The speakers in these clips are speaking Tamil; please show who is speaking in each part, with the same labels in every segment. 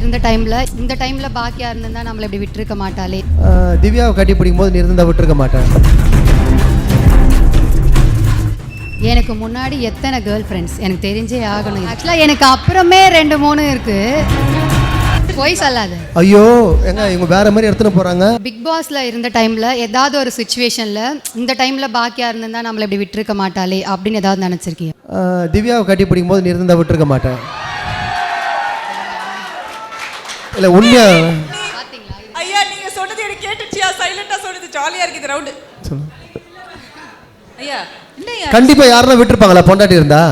Speaker 1: இருந்த டைமில் இந்த டைமில் பாக்கியா இருந்திருந்தா நம்மளை இப்படி விட்டுருக்க மாட்டாளே.
Speaker 2: திவ்யாவை கட்டி பிடிக்கும் போது நீ இருந்தால் விட்டுருக்க மாட்டேன்.
Speaker 1: எனக்கு முன்னாடி எத்தனை கேர்ள் ஃப்ரெண்ட்ஸ் எனக்கு தெரிஞ்சே ஆகணும். ஆக்சுவலாக எனக்கு அப்புறமே 2-3 இருக்குது. போய் சொல்லாது.
Speaker 2: ஐயோ எங்க இவங்க வேற மாதிரி எடுத்துட்டு போறாங்க.
Speaker 1: பிக் பாஸ்ல இருந்த டைம்ல ஏதாவது ஒரு சுச்சுவேஷன்ல இந்த டைம்ல பாக்கியா இருந்திருந்தா நம்மளை இப்படி விட்டுருக்க மாட்டாளே அப்படின்னு ஏதாவது நினைச்சிருக்கீங்க?
Speaker 2: திவ்யாவை கட்டி பிடிக்கும் போது நீ இருந்தா விட்டுருக்க மாட்டேன். இல்ல உண்மையா
Speaker 3: ஐயா நீங்க சொன்னது எனக்கு கேட்டுச்சியா? சைலண்டா சொன்னது ஜாலியா இருக்கு இந்த ரவுண்ட். ஐயா என்னையா
Speaker 2: கண்டிப்பா யாரனா விட்டுருப்பாங்களா பொண்டாட்டி இருந்தா?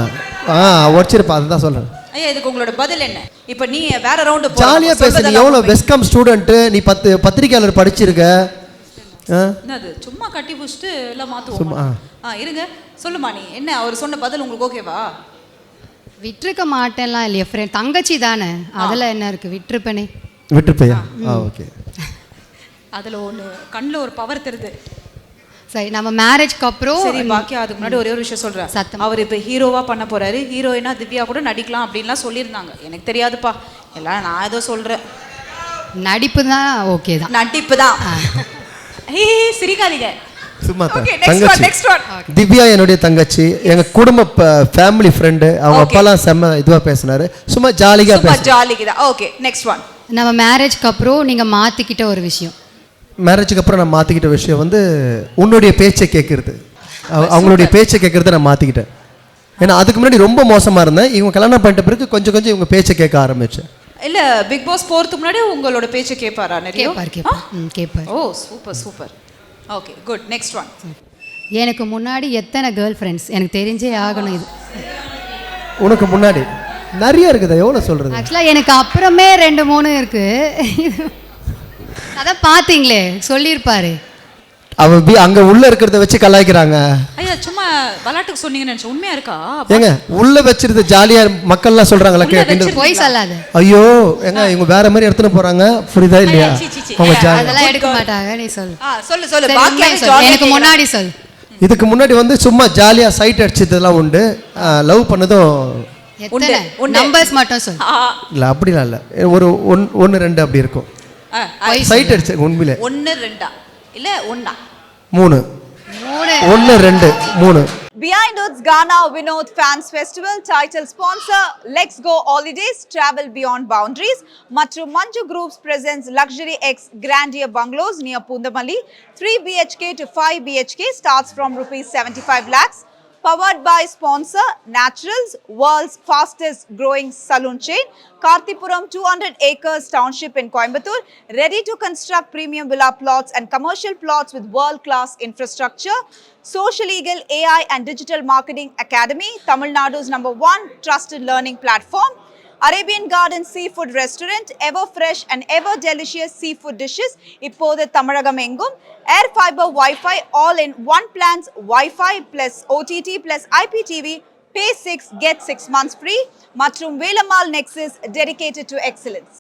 Speaker 2: உடச்சிருப்பா, அதுதான் சொல்றேன்.
Speaker 3: ஐயா இதுக்கு உங்களோட பதில் என்ன? இப்போ நீ வேற ரவுண்ட் போ.
Speaker 2: ஜாலியா பேசு. நீ எவ்வளவு வெஸ்கம் ஸ்டூடெண்ட், நீ 10 பத்திரிக்கையாளர் படிச்சிருக்க.
Speaker 3: என்னது சும்மா கட்டி புடிச்சிட்டு எல்லாம் மாத்துவோம். இருங்க சொல்லுமா நீ என்ன அவர் சொன்ன பதில் உங்களுக்கு ஓகேவா?
Speaker 1: விட்டுருக்க மாட்டேன்லாம் இல்லையா ஃப்ரெண்ட், தங்கச்சி தானே, அதில் என்ன இருக்கு? விட்டுருப்பேனே.
Speaker 2: விட்டுருப்பையா? ஓகே.
Speaker 3: அதில் ஒன்று கண்ணில் ஒரு பவர் தெரியுது.
Speaker 1: சரி நம்ம மேரேஜ்க்கு அப்புறம்
Speaker 3: சரி பாக்கியா அதுக்கு முன்னாடி ஒரே ஒரு விஷயம் சொல்கிறேன்.
Speaker 1: சத்தம்.
Speaker 3: அவர் இப்போ ஹீரோவாக பண்ண போகிறாரு, ஹீரோயினா திவ்யா கூட நடிக்கலாம் அப்படின்லாம் சொல்லியிருந்தாங்க. எனக்கு தெரியாதுப்பா, எல்லாம் நான் ஏதோ சொல்கிறேன்.
Speaker 1: நடிப்பு தான் ஓகே தான்.
Speaker 3: நடிப்பு தான். சிரிக்காதீங்க.
Speaker 2: சும்மா
Speaker 3: நெக்ஸ்ட் ஒன்.
Speaker 2: திவ்யா என்னுடைய தங்கச்சி, எங்க குடும்ப ஃபேமிலி ஃப்ரெண்டு. அவங்க அப்பாலாம் செம்ம இதுவா பேசினாரு. சும்மா ஜாலியா
Speaker 3: ஜாலிக்கு தான். Okay next one.
Speaker 1: நம்ம மேரேஜ்க்கு அப்புறம் நீங்க மாத்திக்கிட்ட ஒரு விஷயம்.
Speaker 2: மேரேஜுக்கு அப்புறம் நான் மாற்றிக்கிட்ட விஷயம் வந்து உன்னுடைய பேச்சை கேட்குறது. அவங்களுடைய பேச்சை கேட்குறத நான் மாற்றிக்கிட்டேன். ஏன்னா அதுக்கு முன்னாடி ரொம்ப மோசமாக இருந்தேன். இவங்க கல்யாணம் பண்ணிட்ட பிறகு கொஞ்சம் கொஞ்சம் இவங்க பேச்சை கேட்க ஆரம்பித்தேன்.
Speaker 3: இல்லை பிக் பாஸ் போகிறதுக்கு முன்னாடி உங்களோட பேச்சை கேட்பாரா? நிறைய
Speaker 1: கேட்பார்.
Speaker 3: Oh super super. Okay good. Next one.
Speaker 1: எனக்கு முன்னாடி எத்தனை கேர்ள் ஃப்ரெண்ட்ஸ் எனக்கு தெரிஞ்சே ஆகணும். இது
Speaker 2: உனக்கு முன்னாடி நிறைய இருக்குதா? எவ்வளோ சொல்கிறது?
Speaker 1: ஆக்சுவலாக எனக்கு அப்புறமே 2-3 இருக்குது. அதான் பார்த்தீங்களே சொல்லியிருப்பாரு.
Speaker 2: அவ அங்க உள்ள இருக்கிறத வச்சு கலாய்க்கிறாங்க.
Speaker 3: ஐயா சும்மா விளையாட்டுக்கு சொன்னீங்கன்னு நினைச்சேன். உண்மையா இருக்கா?
Speaker 2: ஏங்க உள்ள வச்சிருந்த ஜாலியா மக்கள்லாம் சொல்றாங்களா?
Speaker 1: போய் சொல்லாது.
Speaker 2: ஐயோ எங்க இவங்க வேற மாதிரி எடுத்துட்டு போறாங்க. புரியுதா இல்லையா? அவங்க ஜாலி
Speaker 1: அதெல்லாம் எடுக்க மாட்டாங்க. நீ சொல்லு.
Speaker 3: சொல்லு பாக்கியா
Speaker 1: எனக்கு முன்னாடி சொல்.
Speaker 2: இதுக்கு முன்னாடி வந்து சும்மா ஜாலியா சைட் அடிச்சதெல்லாம் உண்டு. லவ் பண்ணதும்
Speaker 1: எத்தனை நம்பர்ஸ் மட்டும் சொல்.
Speaker 2: இல்ல அப்படிலாம் இல்ல, ஒரு 1-2 அப்படி இருக்கும். சைட் அடிச்ச உண்மையிலே
Speaker 3: 1-2 இல்ல 1
Speaker 2: 3 1-2 3.
Speaker 4: Behind Woods Ghana Vinod Fans Festival title sponsor Let's Go Holidays Travel Beyond Boundaries மற்றும் Manju Groups presents Luxury X Grandier Bungalows near Pundamalli. 3 BHK to 5 BHK starts from ₹75 lakhs. Powered by sponsor Naturals, world's fastest growing saloon chain. Karthipuram 200 acres township in Coimbatore, ready to construct premium villa plots and commercial plots with world class infrastructure. Social Eagle AI and Digital Marketing Academy, Tamil Nadu's #1 trusted learning platform. Arabian Garden Seafood Restaurant, ever fresh and ever delicious seafood dishes. இப்போது தமிழகம் எங்கும். Air Fiber Wi-Fi all in one plans, Wi-Fi plus OTT plus IPTV. Pay 6 get 6 months free. மற்றும் Velammal Nexus dedicated to excellence.